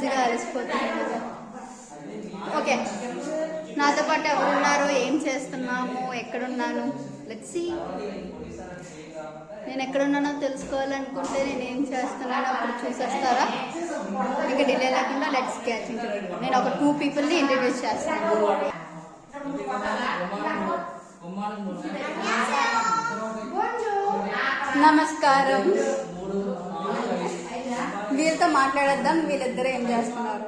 ఈజీగా అలసిపోతుంది. ఓకే, నాతో పాటు ఎవరున్నారు, ఏం చేస్తున్నాము, ఎక్కడున్నాను, లెట్స్ సీ. నేను ఎక్కడున్నానో తెలుసుకోవాలనుకుంటే నేను ఏం చేస్తున్నానో అప్పుడు చూసేస్తారా? ఇంకా డిలే లేకుండా లెట్స్ క్యాచ్. నేను ఒక 2 పీపుల్ని ఇంట్రడ్యూస్ చేస్తాను. నమస్కారం. వీళ్ళతో మాట్లాడేద్దాం. వీళ్ళిద్దరూ ఏం చేస్తున్నారు?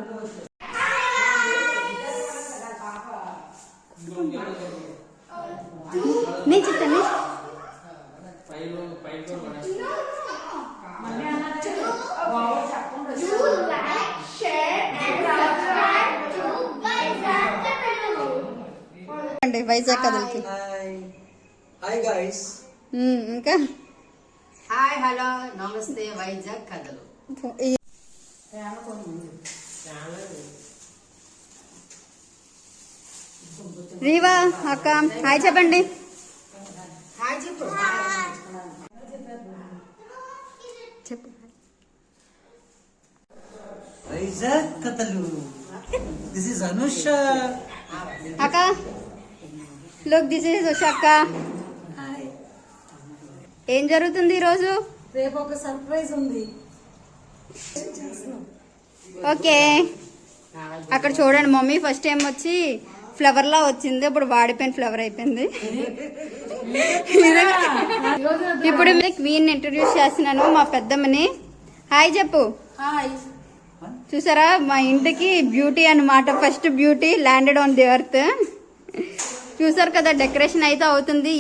నేను చెప్తాను. వైజాగ్ కథలకి ఇంకా హాయ్ హలో నమస్తే వైజాగ్ కథలు. రీవా అక్క హాయ్ చెప్పండి. హాయ్ చెప్పు. చెప్పు. వైజాగ్ కథలు. This is Anusha. అక్క లుక్, దిస్ ఇస్ ఉష అక్క. ఏం జరుగుతుంది ఈరోజు? రేపు ఒక సర్ప్రైజ్ ఉంది. ఓకే, అక్కడ చూడండి. మమ్మీ ఫస్ట్ టైం వచ్చి ఫ్లవర్ లా వచ్చింది, ఇప్పుడు వాడిపోయిన ఫ్లవర్ అయిపోయింది. ఇప్పుడు క్వీన్ ఇంట్రడ్యూస్ చేస్తున్నాను, మా పెద్దమ్మని. హాయ్ చెప్పు. చూసారా, మా ఇంటికి బ్యూటీ అన్నమాట. First beauty landed on the earth. చూసారు కదా, డెకరేషన్ అయితే అవుతుంది.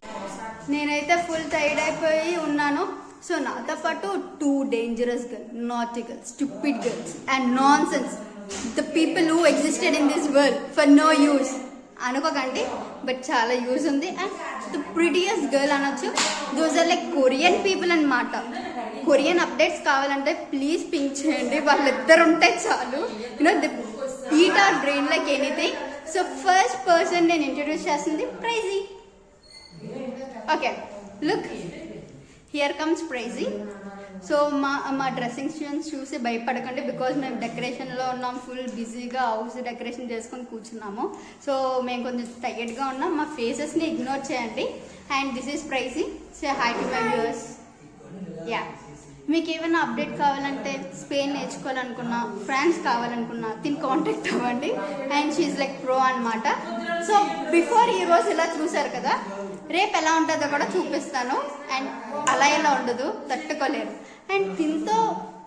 నేనైతే ఫుల్ టైర్డ్ అయిపోయి ఉన్నాను. సో నాతో పాటు 2 dangerous girls, naughty girls, stupid girls and non sense, the people who existed in this world for no use అనుకోకండి, బట్ చాలా యూజ్ ఉంది. అండ్ ద ప్రిటియస్ట్ గర్ల్ అనొచ్చు. Those are like Korean people అన్నమాట. Korean updates కావాలంటే please pink చేయండి, వాళ్ళిద్దరు ఉంటే చాలు. You know they eat our brain like anything. So first person నేను ఇంట్రడ్యూస్ చేస్తుంది Prizzy. Okay, look, here comes Prizzy. So మా డ్రెస్సింగ్ స్టూడెంట్స్ చూసి భయపడకండి, బికాజ్ మేము డెకరేషన్లో ఉన్నాం, ఫుల్ బిజీగా హౌస్ డెకరేషన్ చేసుకొని కూర్చున్నాము. సో మేము కొంచెం టైర్డ్గా ఉన్నాం, మా ఫేసెస్ని ఇగ్నోర్ చేయండి. And this is ప్రైజీ. Say hi to my viewers. Yeah, మీకు ఏమైనా అప్డేట్ కావాలంటే, స్పెయిన్ నేర్చుకోవాలనుకున్నా, ఫ్రాన్స్ కావాలనుకున్నా, దీన్ని కాంటాక్ట్ అవ్వండి. అండ్ షీఈ్ లైక్ ప్రో అనమాట. సో బిఫోర్ ఈ రోజు ఇలా చూసారు కదా, రేపు ఎలా ఉంటుందో కూడా చూపిస్తాను. అండ్ అలా ఎలా ఉండదు, తట్టుకోలేరు. అండ్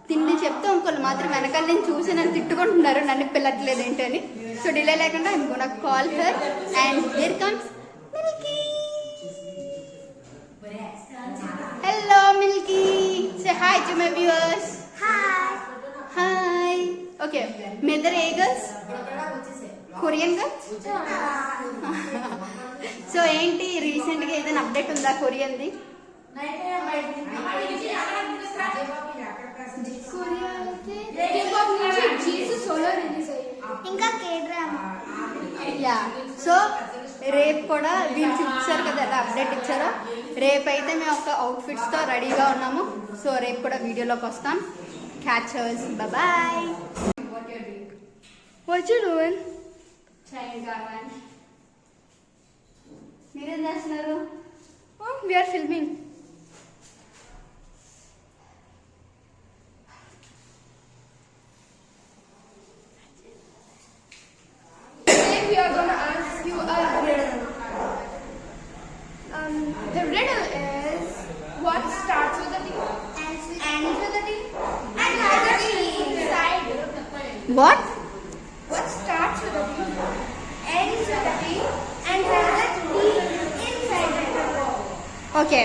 తిండి చెప్తే ఇంకొకళ్ళు మాత్రం వెనకాల నేను చూసి నన్ను తిట్టుకుంటున్నారు, నన్ను పిల్లట్లేదు ఏంటని. సో డిలే లేకుండా I'm gonna call her. And here comes Milky. Hello Milky, say hi to my viewers. Hi. Okay, మీ ఇద్దరు ఏ గర్ల్స్? Korean girls. సో ఏంటి, రీసెంట్గా ఏదైనా అప్డేట్ ఉందా కొరియన్ది? ఇంకా K-డ్రామా. యా, సో రేపు కూడా వీళ్ళు చూపించారు కదా ఎలా అప్డేట్ ఇచ్చారో, రేపైతే మేము ఒక అవుట్ఫిట్స్తో రెడీగా ఉన్నాము. సో రేపు కూడా వీడియోలోకి వస్తాం. Catchers, bye. What you doing? మీరేం చేస్తున్నారు? We are filming. We are going to ask you a riddle. The riddle is, what starts with a T, ends with a T, and has a T inside? What? What starts with a T, ends with a T, and has a T inside it? Okay,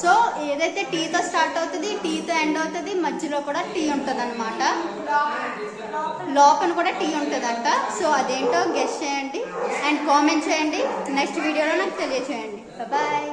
so ఏదైతే టీతో start అవుతుంది, టీతో end అవుతుంది, మధ్యలో కూడా tea ఉంటుంది అనమాట. లోపల కూడా tea ఉంటుందంట. సో అదేంటో గెస్ చేయండి అండ్ కామెంట్ చేయండి. నెక్స్ట్ వీడియోలో నాకు తెలియచేయండి. బాయ్.